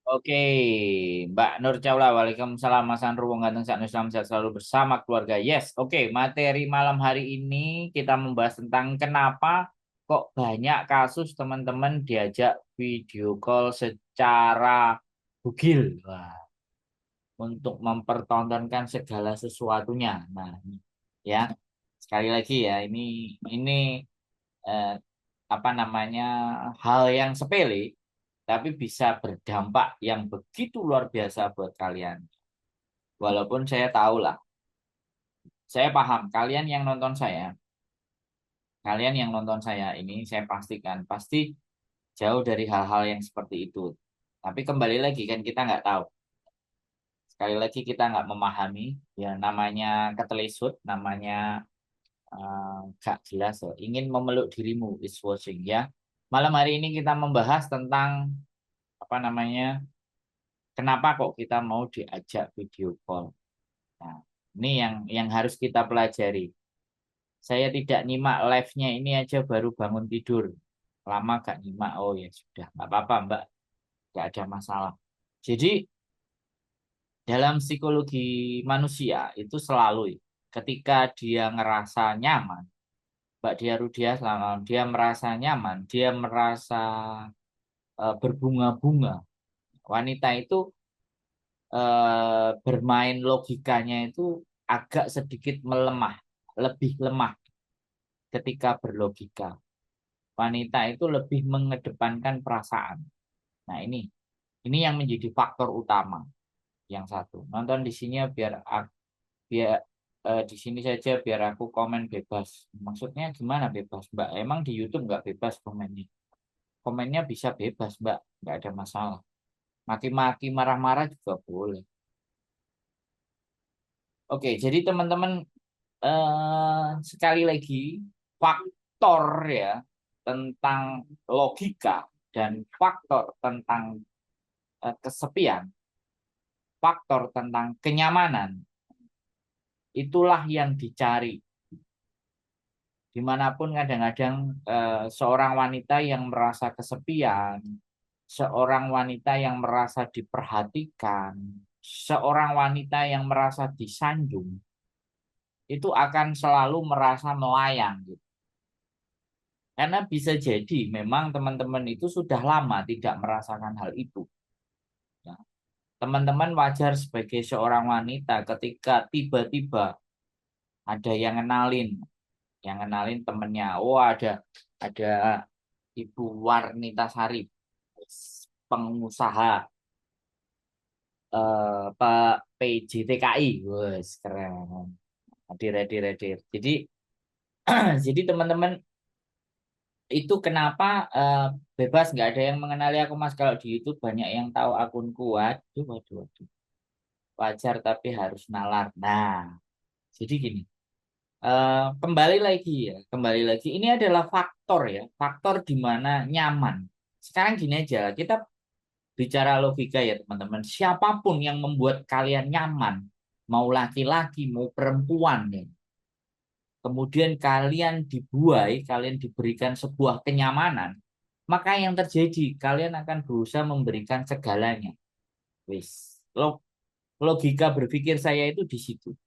Oke, Mbak Nur Caula, Waalaikumsalam Mas Andro Wong Ganteng Sak Islam sehat selalu bersama keluarga. Yes, oke, materi malam hari ini kita membahas tentang kenapa kok banyak kasus teman-teman diajak video call secara bugil. Wah, untuk mempertontonkan segala sesuatunya. Nah, ya, sekali lagi ya, ini eh, apa namanya hal yang sepele tapi bisa berdampak yang begitu luar biasa buat kalian. Walaupun saya tahu lah, saya paham kalian yang nonton saya ini saya pastikan pasti jauh dari hal-hal yang seperti itu. Tapi kembali lagi kan kita nggak tahu. Sekali lagi kita nggak memahami, ya namanya ketelisut, namanya nggak jelas. Ya. Ingin memeluk dirimu is watching ya. Malam hari ini kita membahas tentang apa namanya, kenapa kok kita mau diajak video call. Nah, ini yang harus kita pelajari. Saya tidak nyimak live-nya ini aja baru bangun tidur. Lama gak nyimak, oh ya sudah, nggak apa-apa Mbak, nggak ada masalah. Jadi dalam psikologi manusia itu selalu ketika dia ngerasa nyaman, Mbak Dia Rudia selama dia merasa nyaman, dia merasa berbunga-bunga. Wanita itu bermain logikanya itu agak sedikit melemah, lebih lemah ketika berlogika. Wanita itu lebih mengedepankan perasaan. Nah, ini yang menjadi faktor utama. Yang satu, nonton di sini ya biar di sini saja biar aku komen bebas. Maksudnya gimana bebas, Mbak? Emang di YouTube nggak bebas komennya? Komennya bisa bebas, Mbak. Nggak ada masalah. Maki-maki, marah-marah juga boleh. Oke, jadi teman-teman sekali lagi faktor ya tentang logika dan faktor tentang kesepian, faktor tentang kenyamanan, itulah yang dicari. Dimanapun kadang-kadang seorang wanita yang merasa kesepian, seorang wanita yang merasa diperhatikan, seorang wanita yang merasa disanjung, itu akan selalu merasa melayang gitu. Karena bisa jadi memang teman-teman itu sudah lama tidak merasakan hal itu. Ya. Teman-teman wajar sebagai seorang wanita ketika tiba-tiba ada yang kenalin temennya. Oh ada Ibu Warnita Sari, pengusaha Pak PJTKI, wes keren. Hadir, hadir, hadir. Jadi jadi teman-teman itu kenapa bebas nggak ada yang mengenali aku Mas kalau di YouTube banyak yang tahu akunku. Waduh, waduh, waduh. Wajar tapi harus nalar. Nah, jadi gini. Kembali lagi ya, kembali lagi. Ini adalah faktor ya, faktor di mana nyaman. Sekarang gini aja, kita bicara logika ya teman-teman. Siapapun yang membuat kalian nyaman, mau laki-laki, mau perempuan ya. Kemudian kalian diberikan sebuah kenyamanan, maka yang terjadi kalian akan berusaha memberikan segalanya. Wis, logika berpikir saya itu di situ.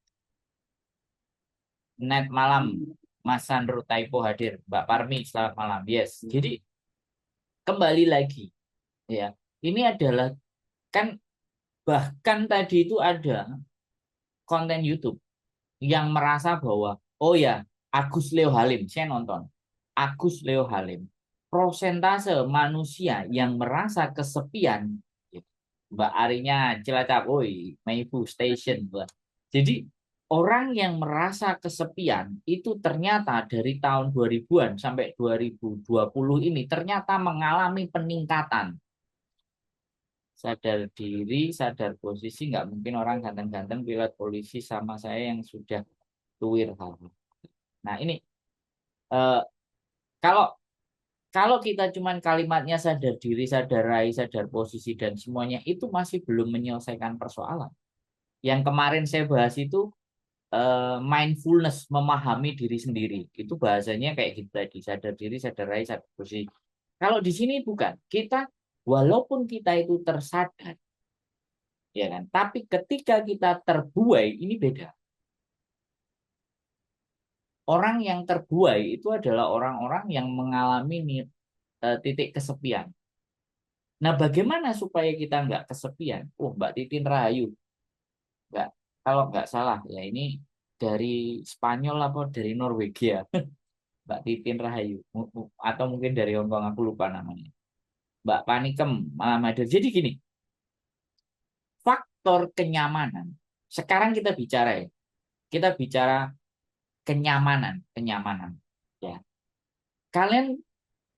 Net malam, Mas Sandro Taipo hadir, Mbak Parmi selamat malam. Yes, jadi kembali lagi ya. Ini adalah kan bahkan tadi itu ada konten YouTube yang merasa bahwa oh ya Agus Leo Halim, saya nonton Agus Leo Halim, prosentase manusia yang merasa kesepian, Mbak Arinya Cilacap, woi Meibu Station, Mbak. Jadi orang yang merasa kesepian itu ternyata dari tahun 2000-an sampai 2020 ini ternyata mengalami peningkatan. Sadar diri, sadar posisi, nggak mungkin orang ganteng-ganteng pilot polisi sama saya yang sudah tuir hal. Nah ini eh, kalau kalau kita cuman kalimatnya sadar diri, sadar rai, sadar posisi dan semuanya itu masih belum menyelesaikan persoalan. Yang kemarin saya bahas itu mindfulness, memahami diri sendiri. Itu bahasanya kayak gitu tadi, sadar diri, sadar rai, sadar posisi. Kalau di sini bukan. Kita walaupun kita itu tersadar, ya kan? Tapi ketika kita terbuai, ini beda. Orang yang terbuai itu adalah orang-orang yang mengalami titik kesepian. Nah, bagaimana supaya kita nggak kesepian? Oh, Mbak Titin Rahayu, nggak, kalau nggak salah ya ini dari Spanyol apa dari Norwegia, Mbak Titin Rahayu, atau mungkin dari Hongkong, aku lupa namanya. Mbak Panikem Malam Hadir. Jadi gini, faktor kenyamanan. Sekarang kita bicara ya, kita bicara kenyamanan, kenyamanan. Ya, kalian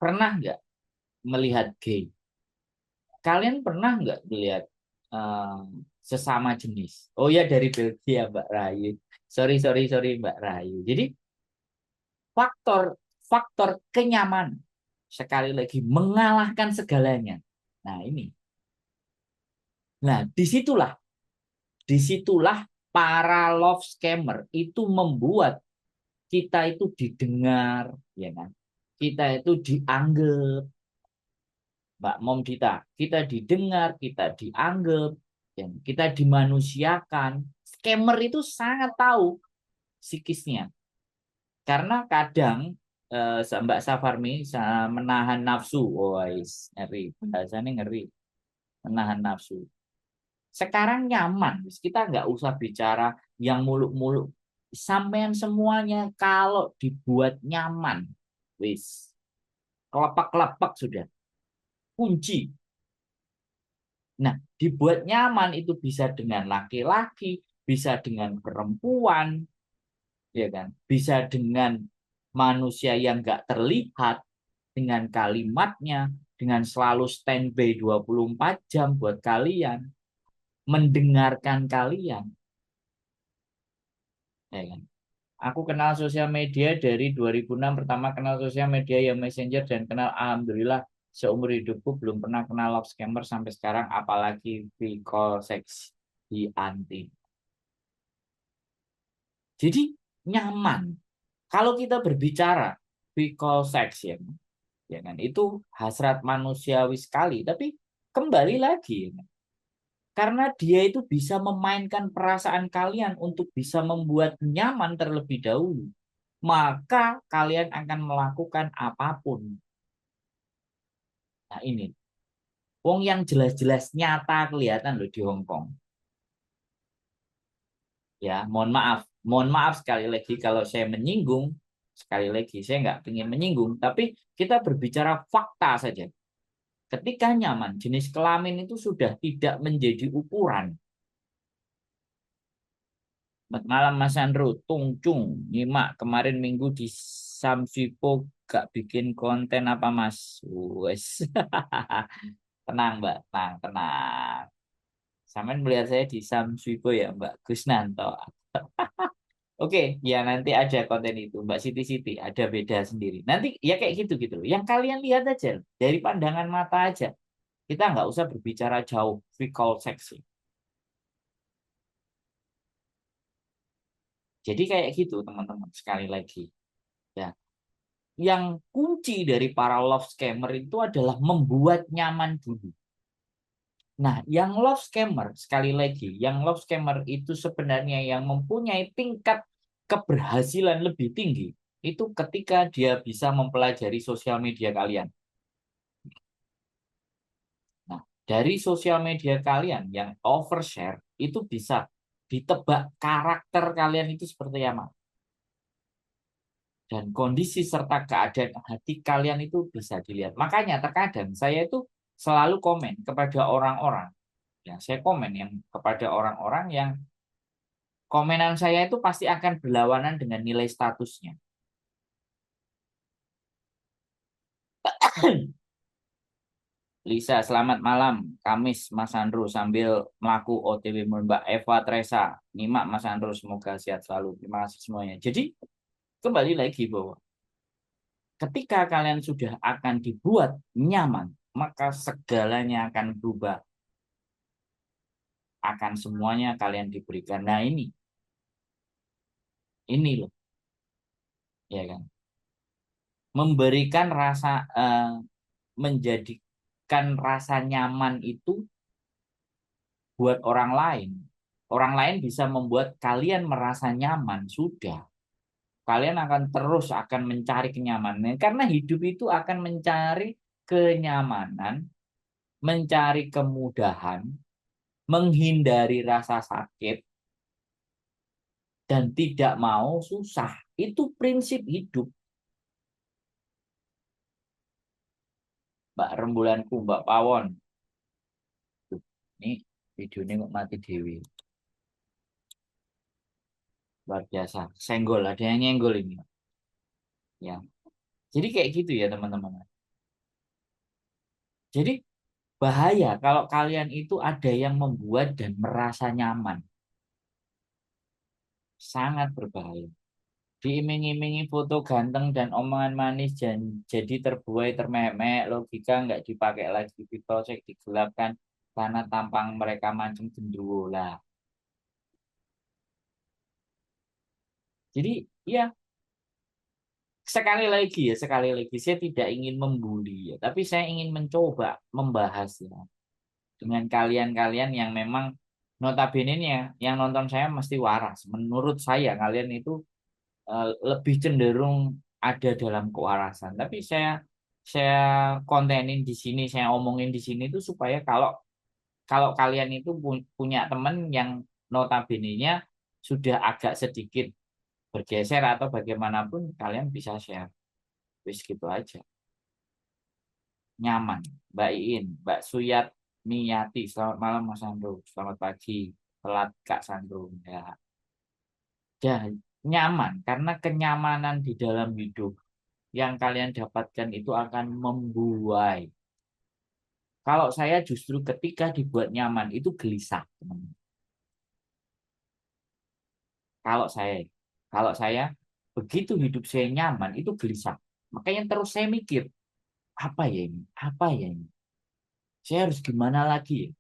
pernah nggak melihat gay? Kalian pernah nggak melihat sesama jenis? Oh ya, dari Belgia, Mbak Rahayu. Sorry, sorry, sorry, Mbak Rahayu. Jadi faktor faktor kenyamanan sekali lagi mengalahkan segalanya. Nah ini. Nah disitulah para love scammer itu membuat kita itu didengar, ya kan? Kita itu dianggap, Mbak Mom Dita, kita didengar, kita dianggap, dan kita dimanusiakan. Scammer itu sangat tahu psikisnya, karena kadang Mbak Safarmi menahan nafsu, wais, ngeri, bahasanya ngeri, menahan nafsu. Sekarang nyaman, kita nggak usah bicara yang muluk-muluk. Sampean semuanya kalau dibuat nyaman, wis, kelepak-kelepak sudah, kunci. Nah, dibuat nyaman itu bisa dengan laki-laki, bisa dengan perempuan, ya kan? Bisa dengan manusia yang nggak terlihat, dengan kalimatnya, dengan selalu standby 24 jam buat kalian, mendengarkan kalian, ya kan? Aku kenal sosial media dari 2006, pertama kenal sosial media yang Messenger, dan kenal, alhamdulillah, seumur hidupku belum pernah kenal love scammer sampai sekarang, apalagi call sex di anti. Jadi nyaman. Kalau kita berbicara call sex, ya kan, itu hasrat manusiawi sekali, tapi kembali lagi, ya kan? Karena dia itu bisa memainkan perasaan kalian untuk bisa membuat nyaman terlebih dahulu, maka kalian akan melakukan apapun. Nah ini, wong yang jelas-jelas nyata kelihatan loh di Hong Kong. Ya, mohon maaf sekali lagi kalau saya menyinggung. Sekali lagi, saya nggak ingin menyinggung, tapi kita berbicara fakta saja. Ketika nyaman, jenis kelamin itu sudah tidak menjadi ukuran. Selamat malam Mas Andro, Tungcung, nyimak kemarin minggu di Samsipo gak bikin konten apa Mas? Wes. Tenang Mbak, tenang, tenang. Sampai melihat saya di Samsipo ya Mbak Gusnanto. Oke, ya nanti ada konten itu Mbak Siti, ada beda sendiri. Nanti ya kayak gitu gitu. Yang kalian lihat aja dari pandangan mata aja. Kita nggak usah berbicara jauh, recall seksi. Jadi kayak gitu teman-teman, sekali lagi. Ya, yang kunci dari para love scammer itu adalah membuat nyaman dulu. Nah, yang love scammer, sekali lagi, yang love scammer itu sebenarnya yang mempunyai tingkat keberhasilan lebih tinggi, itu ketika dia bisa mempelajari sosial media kalian. Nah, dari sosial media kalian yang overshare, itu bisa ditebak karakter kalian itu seperti apa. Dan kondisi serta keadaan hati kalian itu bisa dilihat. Makanya terkadang saya itu selalu komen kepada orang-orang. Ya, saya komen yang kepada orang-orang yang komenan saya itu pasti akan berlawanan dengan nilai statusnya. Lisa, selamat malam. Kamis, Mas Andro sambil melaku OTW Mbak Eva Tresa. Nyimak Mas Andro, semoga sehat selalu. Terima kasih semuanya. Jadi, kembali lagi bahwa ketika kalian sudah akan dibuat nyaman, maka segalanya akan berubah. Akan semuanya kalian diberikan. Nah ini loh, ya kan. Memberikan rasa menjadi memberikan rasa nyaman itu buat orang lain. Orang lain bisa membuat kalian merasa nyaman, sudah. Kalian akan terus akan mencari kenyamanan. Karena hidup itu akan mencari kenyamanan, mencari kemudahan, menghindari rasa sakit, dan tidak mau susah. Itu prinsip hidup. Mbak Rembulanku, Mbak Pawon. Ini videonya kok mati dewi. Luar biasa. Senggol, ada yang nyenggol ini. Ya. Jadi kayak gitu ya teman-teman. Jadi bahaya kalau kalian itu ada yang membuat dan merasa nyaman. Sangat berbahaya. Diiming-imingi foto ganteng dan omongan manis dan jadi terbuai termemek, logika nggak dipakai lagi, people check digelapkan karena tampang mereka mancing gendruwo lah. Jadi ya sekali lagi saya tidak ingin membuli ya, tapi saya ingin mencoba membahas ya dengan kalian-kalian yang memang notabene ya yang nonton saya mesti waras. Menurut saya kalian itu lebih cenderung ada dalam kewarasan. Tapi saya kontenin di sini, saya omongin di sini itu supaya kalau kalau kalian itu punya teman yang notabene-nya sudah agak sedikit bergeser atau bagaimanapun kalian bisa share. Wis gitu aja. Nyaman. Mbak Iin, Mbak Suyat Miyati, selamat malam Mas Sandro. Selamat pagi. Telat Kak Sandro. Ya. Ya, nyaman karena kenyamanan di dalam hidup yang kalian dapatkan itu akan membuai. Kalau saya justru ketika dibuat nyaman itu gelisah, teman. Kalau saya, kalau saya begitu hidup saya nyaman itu gelisah. Makanya terus saya mikir, apa ya ini? Apa ya ini? Saya harus gimana lagi ya?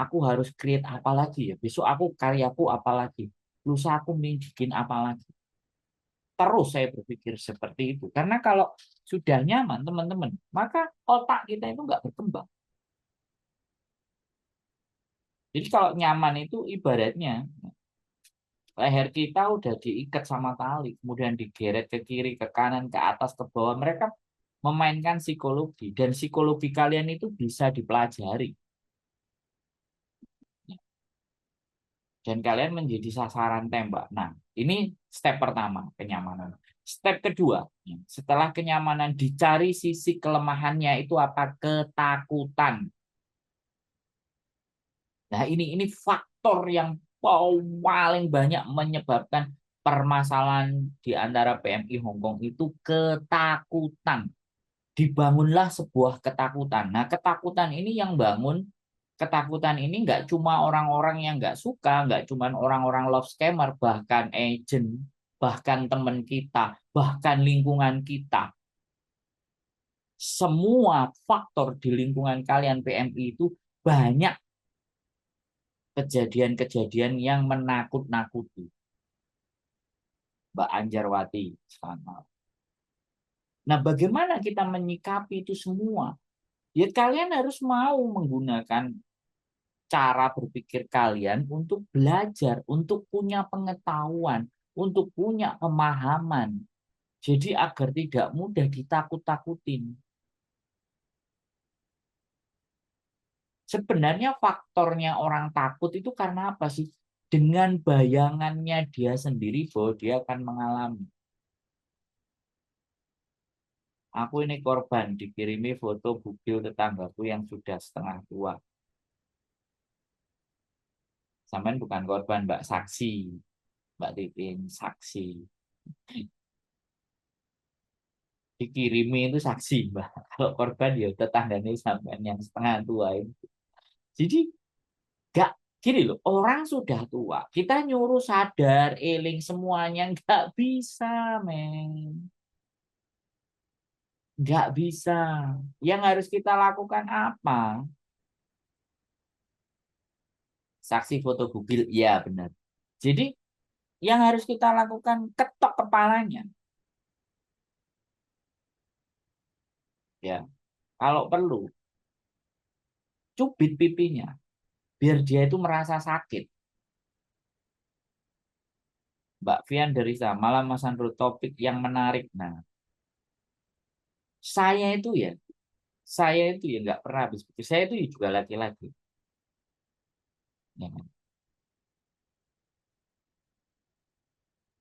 Aku harus create apa lagi ya? Besok aku karyaku apa lagi? Lusa aku bikin apa lagi? Terus saya berpikir seperti itu. Karena kalau sudah nyaman, teman-teman, maka otak kita itu nggak berkembang. Jadi kalau nyaman itu ibaratnya leher kita udah diikat sama tali, kemudian digeret ke kiri, ke kanan, ke atas, ke bawah. Mereka memainkan psikologi dan psikologi kalian itu bisa dipelajari. Dan kalian menjadi sasaran tembak. Nah, ini step pertama, kenyamanan. Step kedua, setelah kenyamanan dicari sisi kelemahannya itu apa? Ketakutan. Nah, ini faktor yang paling banyak menyebabkan permasalahan di antara PMI Hong Kong itu ketakutan. Dibangunlah sebuah ketakutan. Nah, ketakutan ini yang bangun, ketakutan ini nggak cuma orang-orang yang nggak suka, nggak cuma orang-orang love scammer, bahkan agent, bahkan teman kita, bahkan lingkungan kita. Semua faktor di lingkungan kalian PMI itu banyak kejadian-kejadian yang menakut-nakuti. Mbak Anjarwati, selamat malam. Nah, bagaimana kita menyikapi itu semua? Ya, kalian harus mau menggunakan cara berpikir kalian untuk belajar, untuk punya pengetahuan, untuk punya pemahaman. Jadi agar tidak mudah ditakut-takutin. Sebenarnya faktornya orang takut itu karena apa sih? Dengan bayangannya dia sendiri bahwa dia akan mengalami. Aku ini korban dikirimi foto bugil tetanggaku yang sudah setengah tua. Sampai bukan korban, Mbak, saksi. Mbak Titin, saksi. Dikirimi itu saksi, Mbak. Kalau korban ya tetangganya sampai yang setengah tua itu. Jadi gak gini loh, orang sudah tua. Kita nyuruh sadar, eling semuanya nggak bisa, men. Nggak bisa. Yang harus kita lakukan apa? Saksi foto bugil, iya benar. Jadi yang harus kita lakukan ketok kepalanya. Ya, kalau perlu. cubit pipinya biar dia itu merasa sakit. Mbak Fian dari malam Mas Andro topik yang menarik. Nah, saya itu ya, saya itu ya nggak pernah habis pikir. Saya itu juga laki-laki. Ya kan?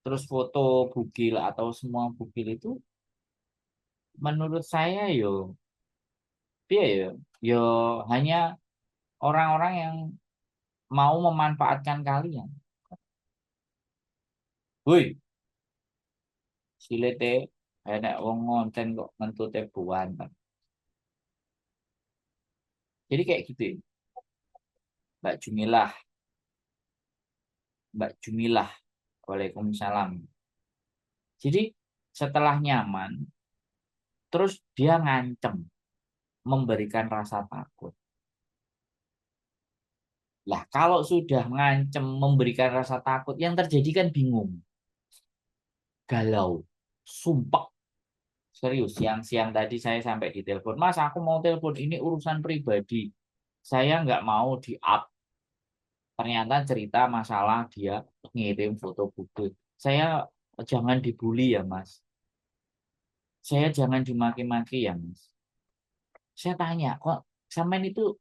Terus foto bugil atau semua bugil itu menurut saya dia yo hanya orang-orang yang mau memanfaatkan kalian. Woi, silete enek wong ngonten kok ngentute buanten. Jadi kayak gitu ya. Mbak Jumilah, Mbak Jumilah. Waalaikumsalam. Jadi setelah nyaman, terus dia ngancem memberikan rasa takut. Lah kalau sudah ngancem memberikan rasa takut, yang terjadi kan bingung, galau, sumpah. Serius, siang-siang tadi saya sampai di telepon, Mas, aku mau telepon, ini urusan pribadi. Saya nggak mau di-up. Ternyata cerita masalah dia ngirim foto bukit. Saya jangan dibully ya, Mas. Saya jangan dimaki-maki ya, Mas. Saya tanya, kok sampean itu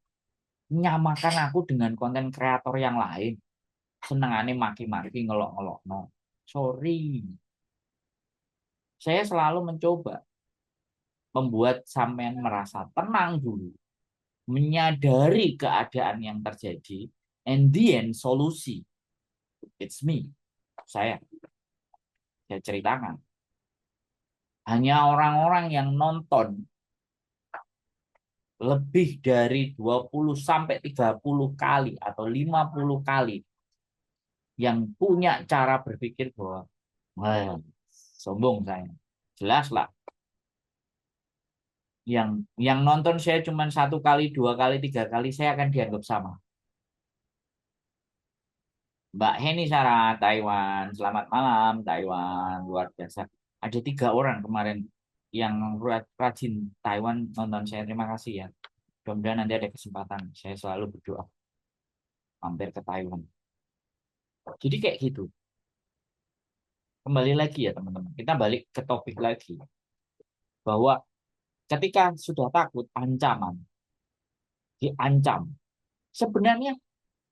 nyamakan aku dengan konten kreator yang lain? Senengane maki-maki ngelok-ngelok. No. Sorry. Saya selalu mencoba membuat sampean merasa tenang dulu. Menyadari keadaan yang terjadi. And then solusi. It's me. Saya. Saya ceritakan. Hanya orang-orang yang nonton lebih dari 20 sampai 30 kali atau 50 kali yang punya cara berpikir bahwa wah, sombong saya. Jelas lah. Yang nonton saya cuma satu kali, dua kali, tiga kali, saya akan dianggap sama. Mbak Heni Sarah, Taiwan. Selamat malam, Taiwan. Luar biasa. Ada 3 orang kemarin yang rajin Taiwan nonton saya. Terima kasih ya. Mudah-mudahan nanti ada kesempatan. Saya selalu berdoa mampir ke Taiwan. Jadi kayak gitu. Kembali lagi ya teman-teman. Kita balik ke topik lagi. Bahwa ketika sudah takut, ancaman. Diancam. Sebenarnya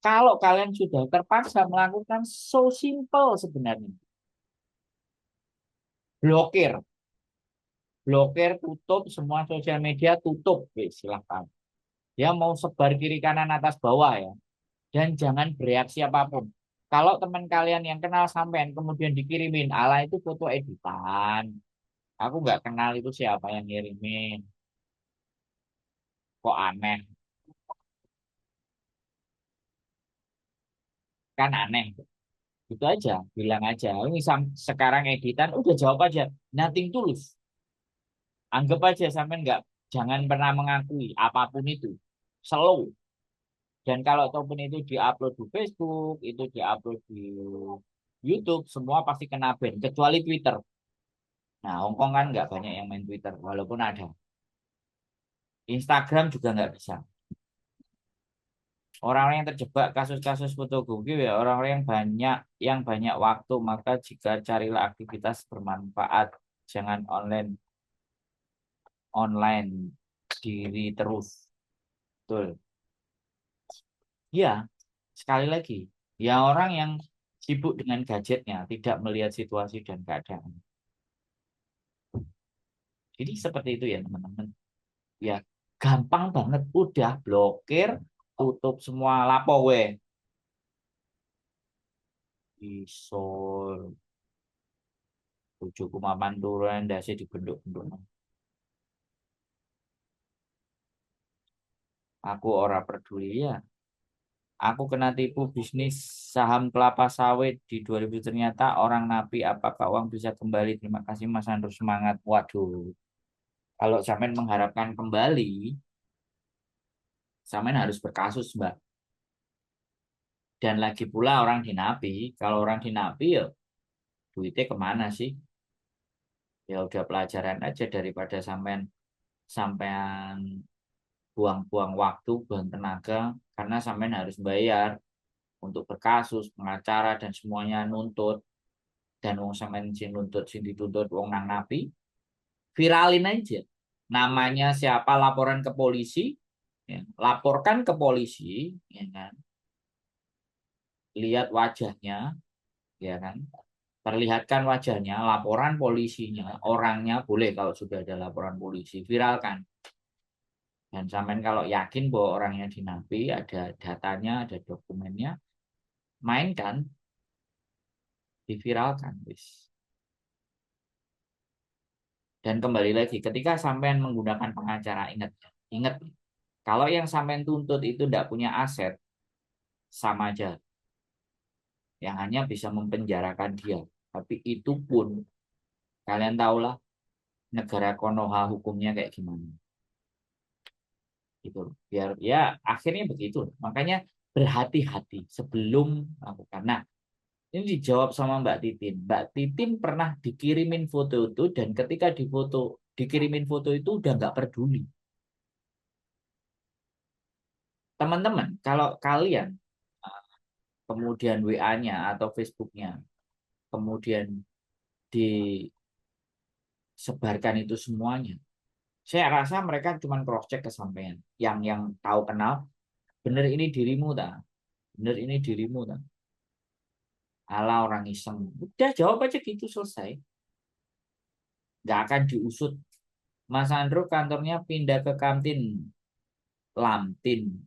kalau kalian sudah terpaksa melakukan so simple sebenarnya. Blokir. Blokir, tutup, semua sosial media tutup. Oke, silahkan. Ya mau sebar kiri kanan atas bawah ya. Dan jangan bereaksi apapun. Kalau teman kalian yang kenal sampean kemudian dikirimin, ala itu foto editan. Aku nggak kenal itu siapa yang ngirimin. Kok aneh? Kan aneh. Itu aja, bilang aja. Ini sekarang editan, udah jawab aja. Nothing tulus. Anggap aja sampai nggak, jangan pernah mengakui apapun itu. Slow. Dan kalau ataupun itu diupload di Facebook, itu diupload di YouTube, semua pasti kena ban. Kecuali Twitter. Nah, Hongkong kan nggak banyak yang main Twitter, walaupun ada. Instagram juga nggak bisa. Orang-orang yang terjebak kasus-kasus fotografi ya orang-orang yang banyak waktu, maka jika carilah aktivitas bermanfaat, jangan online online diri terus. Betul. Ya, sekali lagi, ya orang yang sibuk dengan gadgetnya, tidak melihat situasi dan keadaan. Jadi seperti itu ya teman-teman. Ya, gampang banget, udah blokir, tutup semua lapo we. Iso bojoku mapan turun ndase dibenduk-benduk. Aku ora peduli ya. Aku kena tipu bisnis saham kelapa sawit di 2000 ternyata orang napi. Apakah uang bisa kembali? Terima kasih Mas Andrew semangat. Waduh, kalau sampean mengharapkan kembali, sampean harus berkasus, Mbak. Dan lagi pula orang di napi, kalau orang di napi ya duitnya kemana sih? Ya udah pelajaran aja daripada sampean sampean buang-buang waktu, buang tenaga, karena sampean harus bayar untuk berkasus, pengacara dan semuanya nuntut, dan wong sampean sing nuntut sing dituntut wong nang napi, viralin aja. Namanya siapa, laporan ke polisi, ya, laporkan ke polisi, ya kan? Lihat wajahnya, ya kan? Perlihatkan wajahnya, laporan polisinya, orangnya boleh kalau sudah ada laporan polisi, viralkan. Dan sampean kalau yakin bahwa orangnya di napi, ada datanya, ada dokumennya, mainkan, diviralkan, wis. Dan kembali lagi, ketika sampean menggunakan pengacara, ingat, ingat, kalau yang sampean tuntut itu tidak punya aset, sama aja, yang hanya bisa mempenjarakan dia. Tapi itu pun kalian tahulah negara Konoha hukumnya kayak gimana. Gitu. Biar ya akhirnya begitu. Makanya berhati-hati sebelum melakukan. Nah, ini dijawab sama Mbak Titin. Mbak Titin pernah dikirimin foto itu dan ketika dikirimin foto itu udah nggak peduli. Teman-teman, kalau kalian kemudian WA-nya atau Facebook-nya kemudian disebarkan itu semuanya, saya rasa mereka cuma cross check ke sampean. Yang tahu kenal, bener ini dirimu tak? Bener ini dirimu tak? Alah orang iseng. Udah jawab aja gitu selesai. Nggak akan diusut. Mas Andro kantornya pindah ke kantin Lamtin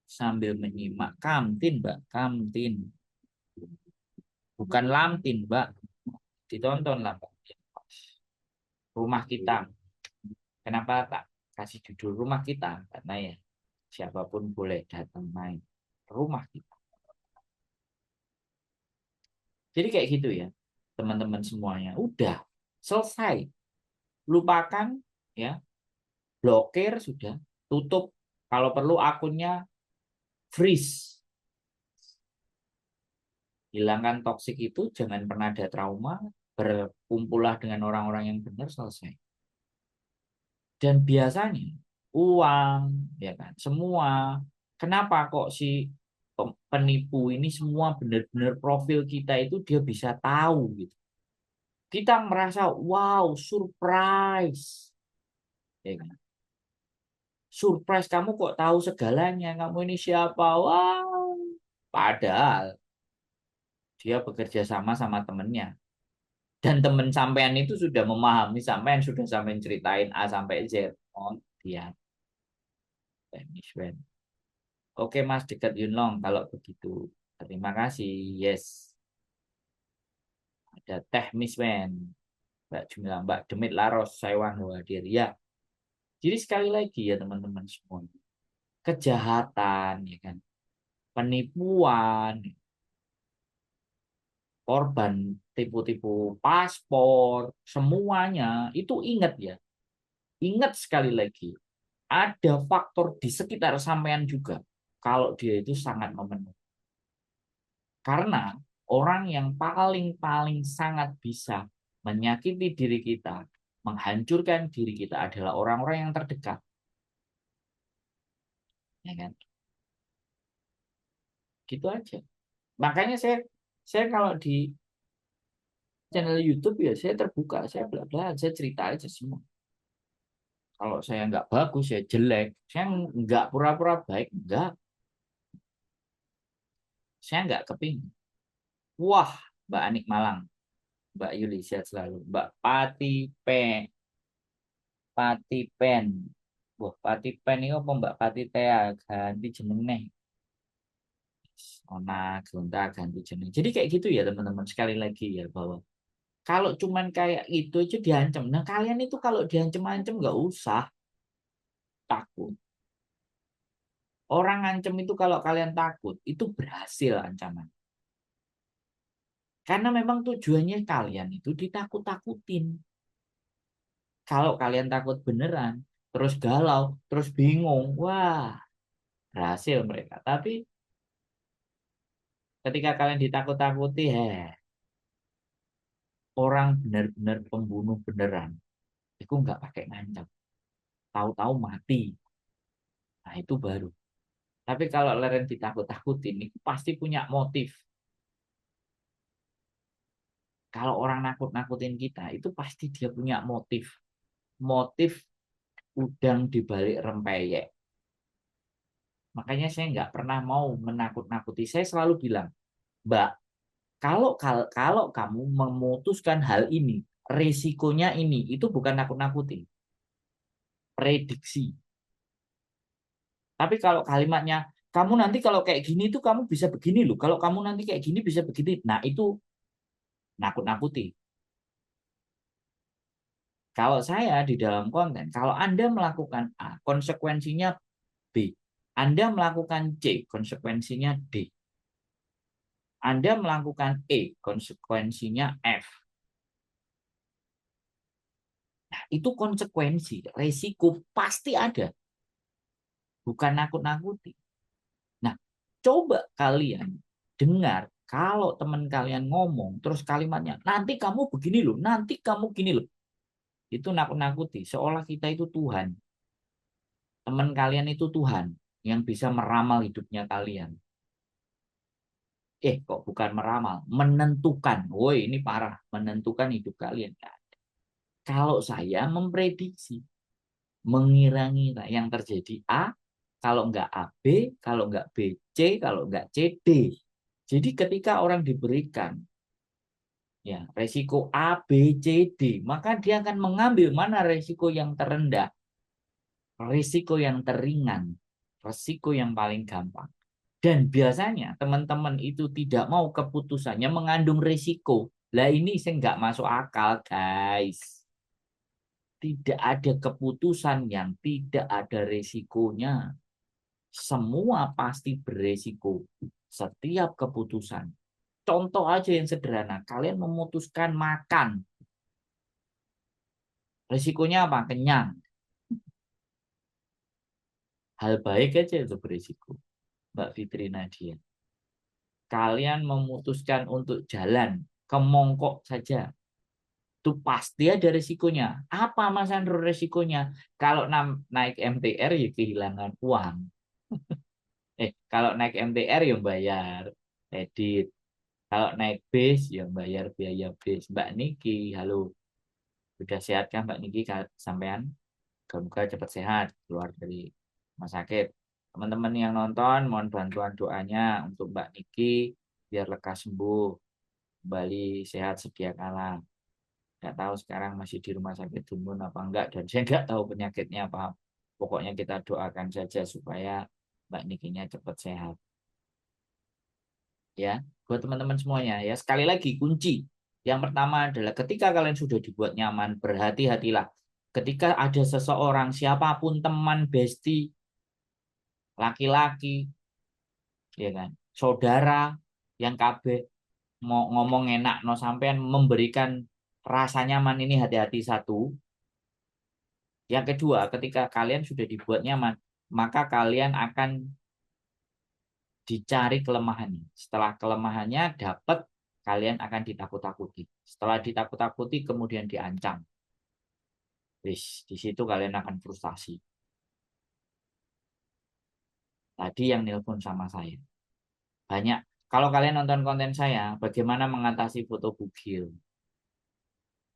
sambil menyimak. Kantin, Mbak, kantin. Bukan Lamtin, Mbak. Ditonton lah, Mbak. Rumah kita. Kenapa tak kasih judul rumah kita? Karena ya siapapun boleh datang main. Rumah kita. Jadi kayak gitu ya, teman-teman semuanya. Udah selesai. Lupakan ya, blokir sudah, tutup. Kalau perlu akunnya freeze. Hilangkan toksik itu, jangan pernah ada trauma, berkumpullah dengan orang-orang yang benar, selesai. Dan biasanya uang, ya kan, semua. Kenapa kok si penipu ini semua benar-benar profil kita itu dia bisa tahu gitu. Kita merasa wow, surprise. Ya kan? Surprise, kamu kok tahu segalanya, kamu ini siapa? Wow. Padahal dia bekerja sama sama temennya. Dan teman sampean itu sudah memahami sampean, sudah sampean ceritain A sampai Z. Oh, dia teknis band. Oke Mas, dekat Yunlong kalau begitu. Terima kasih. Yes. Ada teh Miss Wen. Mbak Jumila, Mbak Demit Laros, Saiwan hadir. Ya. Jadi sekali lagi ya teman-teman semua. Kejahatan, ya kan. Penipuan, korban tipu-tipu paspor, semuanya itu ingat ya. Ingat sekali lagi. Ada faktor di sekitar sampean juga kalau dia itu sangat memenuhi. Karena orang yang paling sangat bisa menyakiti diri kita, menghancurkan diri kita adalah orang-orang yang terdekat. Ya kan? Gitu aja. Makanya saya kalau di channel YouTube ya saya terbuka, saya bla-bla, saya cerita aja semua. Kalau saya nggak bagus, ya jelek. Saya nggak pura-pura baik, nggak. Saya nggak kepingin. Wah, Mbak Anik Malang, Mbak Yuli sehat selalu. Mbak Pati Pen. Wah, Pati Pen ini apa Mbak Pati Tea ganti jeneng nih. Ona Gonta ganti jeneng. Jadi kayak gitu ya teman-teman. Sekali lagi ya bahwa kalau cuman kayak itu aja diancam. Nah kalian itu kalau diancam-ancam nggak usah takut. Orang ngancem itu kalau kalian takut itu berhasil ancaman. Karena memang tujuannya kalian itu ditakut-takutin. Kalau kalian takut beneran, terus galau, terus bingung, wah, berhasil mereka. Tapi ketika kalian ditakut-takuti, orang benar-benar pembunuh beneran, itu nggak pakai ngancam. tahu-tahu mati. Nah, itu baru. Tapi kalau leren ditakut-takutin, itu pasti punya motif. Kalau orang nakut-nakutin kita, itu pasti dia punya motif. Motif udang di balik rempeyek. Makanya saya nggak pernah mau menakut-nakuti. Saya selalu bilang, Mbak, kalau kamu memutuskan hal ini, resikonya ini, itu bukan nakut-nakuti, prediksi. Tapi kalau kalimatnya, kamu nanti kalau kayak gini tuh kamu bisa begini loh. Kalau kamu nanti kayak gini bisa begini. Nah, itu nakut-nakuti. Kalau saya di dalam konten, kalau Anda melakukan A, konsekuensinya B. Anda melakukan C, konsekuensinya D. Anda melakukan E, konsekuensinya F. Nah, itu konsekuensi, resiko pasti ada. Bukan nakut-nakuti. Nah, coba kalian dengar kalau teman kalian ngomong, terus kalimatnya, nanti kamu begini loh, nanti kamu gini loh. Itu nakut-nakuti, seolah kita itu Tuhan. Teman kalian itu Tuhan yang bisa meramal hidupnya kalian. Kok bukan meramal, menentukan. Woi, ini parah, menentukan hidup kalian. Kalau saya memprediksi, mengira-ngira yang terjadi A, kalau enggak A B, kalau enggak B C, kalau enggak C D. Jadi ketika orang diberikan ya resiko A B C D, maka dia akan mengambil mana resiko yang terendah, resiko yang teringan, resiko yang paling gampang. Dan biasanya teman-teman itu tidak mau keputusannya mengandung risiko. Lah ini saya nggak masuk akal, guys. Tidak ada keputusan yang tidak ada risikonya. Semua pasti beresiko. Setiap keputusan. Contoh aja yang sederhana. Kalian memutuskan makan. Risikonya apa? Kenyang. Hal baik aja itu beresiko. Mbak Fitri Nadia. Kalian memutuskan untuk jalan ke mongkok saja. Itu pasti ada risikonya. Apa Mas Andro risikonya? Kalau naik MTR ya kehilangan uang. Kalau naik MTR ya bayar edit. Kalau naik bis ya bayar biaya bis. Mbak Niki, halo. Sudah sehat kan Mbak Niki sampean? Semoga cepat sehat keluar dari rumah sakit. Teman-teman yang nonton mohon bantuan doanya untuk Mbak Niki biar lekas sembuh, kembali sehat sedia kala. Nggak tahu sekarang masih di rumah sakit Timun apa enggak, dan saya nggak tahu penyakitnya apa. Pokoknya kita doakan saja supaya Mbak Nikinya cepat sehat. Ya, buat teman-teman semuanya ya. Sekali lagi kunci. Yang pertama adalah ketika kalian sudah dibuat nyaman, berhati-hatilah. Ketika ada seseorang, siapapun teman, bestie, laki-laki, ya kan, saudara yang KB mau ngomong enak, no sampean memberikan rasa nyaman ini hati-hati satu. Yang kedua, ketika kalian sudah dibuat nyaman, maka kalian akan dicari kelemahannya. Setelah kelemahannya dapat, kalian akan ditakut-takuti. Setelah ditakut-takuti, kemudian diancam. Wis, di situ kalian akan frustasi. Tadi yang nelpon sama saya. Banyak. Kalau kalian nonton konten saya, bagaimana mengatasi foto bugil?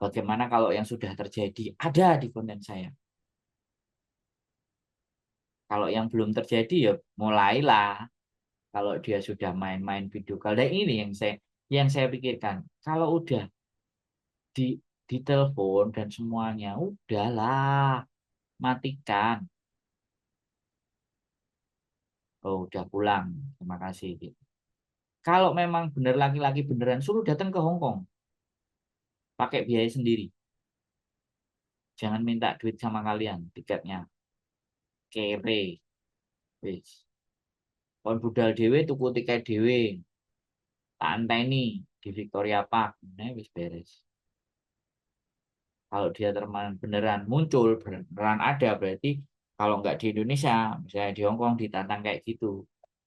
Bagaimana kalau yang sudah terjadi? Ada di konten saya. Kalau yang belum terjadi, ya mulailah. Kalau dia sudah main-main video call. Dan ini yang saya pikirkan. Kalau udah di ditelepon dan semuanya, udahlah, matikan. Oh, udah pulang. Terima kasih. Kalau memang benar laki-laki beneran, suruh datang ke Hong Kong. Pakai biaya sendiri. Jangan minta duit sama kalian, tiketnya. Kere. Wis. Kon budal dewe, tuku tiket dewe. Tak anteni di Victoria Park. Nah, wis beres. Kalau dia teman beneran muncul, beneran ada, berarti kalau nggak di Indonesia, misalnya di Hong Kong ditantang kayak gitu,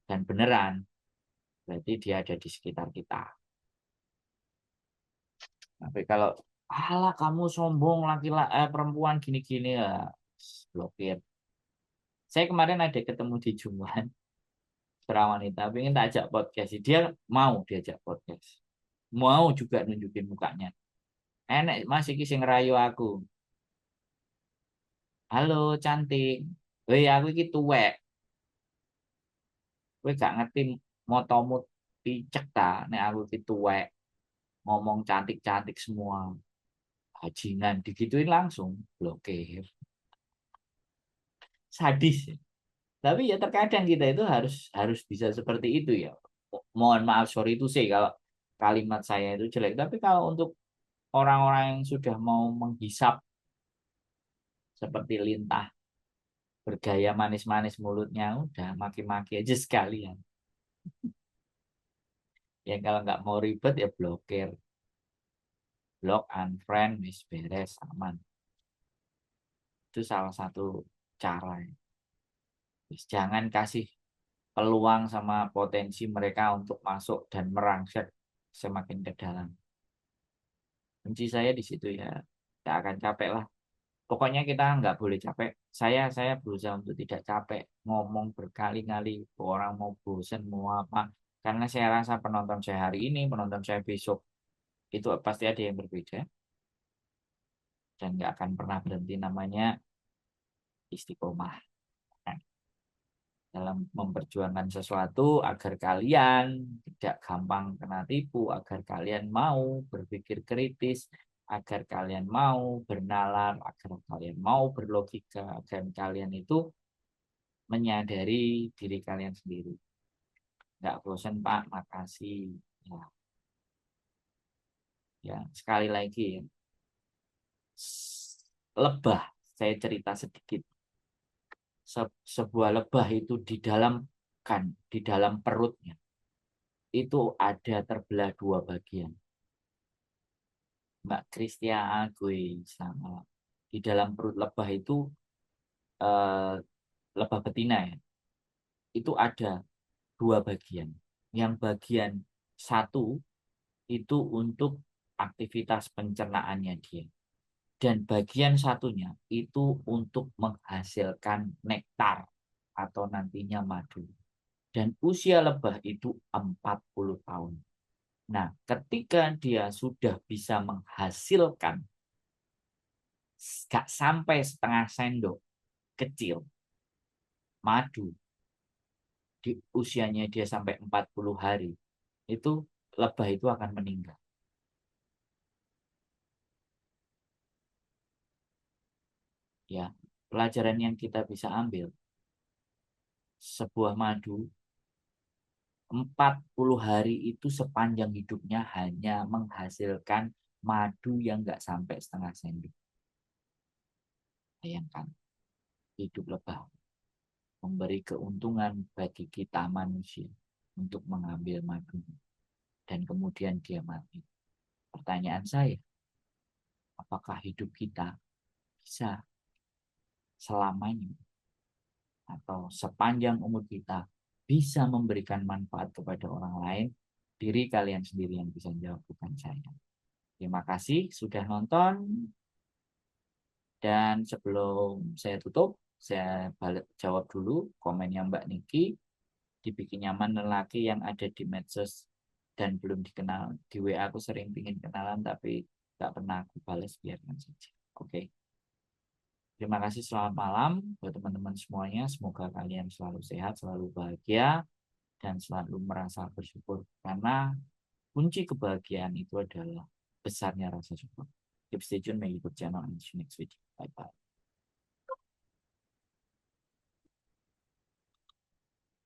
dan beneran, berarti dia ada di sekitar kita. Tapi kalau, alah kamu sombong laki-laki perempuan gini-gini ya, blokir. Saya kemarin ada ketemu di Jumuan seorang wanita, pengen tak ajak podcast. Dia mau diajak podcast, mau juga nunjukin mukanya. Enek mas iki sing ngerayu aku. Halo cantik, weh aku iki tuwek, kowe gak ngerti motomu picek ta, nek aku iki tuwek, ngomong cantik-cantik semua, bajingan digituin langsung blokir. Sadis ya. Tapi ya terkadang kita itu harus harus bisa seperti itu ya. Mohon maaf, sorry itu sih kalau kalimat saya itu jelek. Tapi kalau untuk orang-orang yang sudah mau menghisap seperti lintah, bergaya manis-manis mulutnya, udah maki-maki aja sekalian. Ya kalau nggak mau ribet ya blokir, blok, unfriend, wis beres, aman. Itu salah satu cara. Wis, jangan kasih peluang sama potensi mereka untuk masuk dan merangsek semakin ke dalam. Kunci saya di situ ya, tidak akan capek lah. Pokoknya kita nggak boleh capek. Saya berusaha untuk tidak capek ngomong berkali-kali. Orang mau bosen mau apa? Karena saya rasa penonton saya hari ini, penonton saya besok itu pasti ada yang berbeda dan nggak akan pernah berhenti namanya istiqomah. Nah, dalam memperjuangkan sesuatu agar kalian tidak gampang kena tipu, agar kalian mau berpikir kritis, agar kalian mau bernalar, agar kalian mau berlogika, agar kalian itu menyadari diri kalian sendiri. Nggak bosan Pak, makasih. Ya, ya sekali lagi ya. Lebah, saya cerita sedikit. Sebuah lebah itu di dalam kan, di dalam perutnya itu ada terbelah dua bagian. Mbak Kristia Agui sama di dalam perut lebah itu eh, lebah betina ya, itu ada dua bagian. Yang bagian satu itu untuk aktivitas pencernaannya dia. Dan bagian satunya itu untuk menghasilkan nektar atau nantinya madu. Dan usia lebah itu 40 tahun. Nah, ketika dia sudah bisa menghasilkan gak sampai setengah sendok kecil madu di usianya dia sampai 40 hari, itu lebah itu akan meninggal. Ya, pelajaran yang kita bisa ambil, sebuah madu 40 hari itu sepanjang hidupnya hanya menghasilkan madu yang nggak sampai setengah sendok. Bayangkan, hidup lebah memberi keuntungan bagi kita manusia untuk mengambil madu dan kemudian dia mati. Pertanyaan saya, apakah hidup kita bisa selamanya atau sepanjang umur kita bisa memberikan manfaat kepada orang lain? Diri kalian sendiri yang bisa jawab, bukan saya. Terima kasih sudah nonton. Dan sebelum saya tutup, saya balik jawab dulu komennya Mbak Niki. Dibikin nyaman lelaki yang ada di medsos dan belum dikenal. Di WA aku sering pingin kenalan tapi nggak pernah aku balas, biarkan saja. Oke. Terima kasih, selamat malam buat teman-teman semuanya. Semoga kalian selalu sehat, selalu bahagia, dan selalu merasa bersyukur. Karena kunci kebahagiaan itu adalah besarnya rasa syukur. Keep stay tune, may you channel and see you next video. Bye-bye.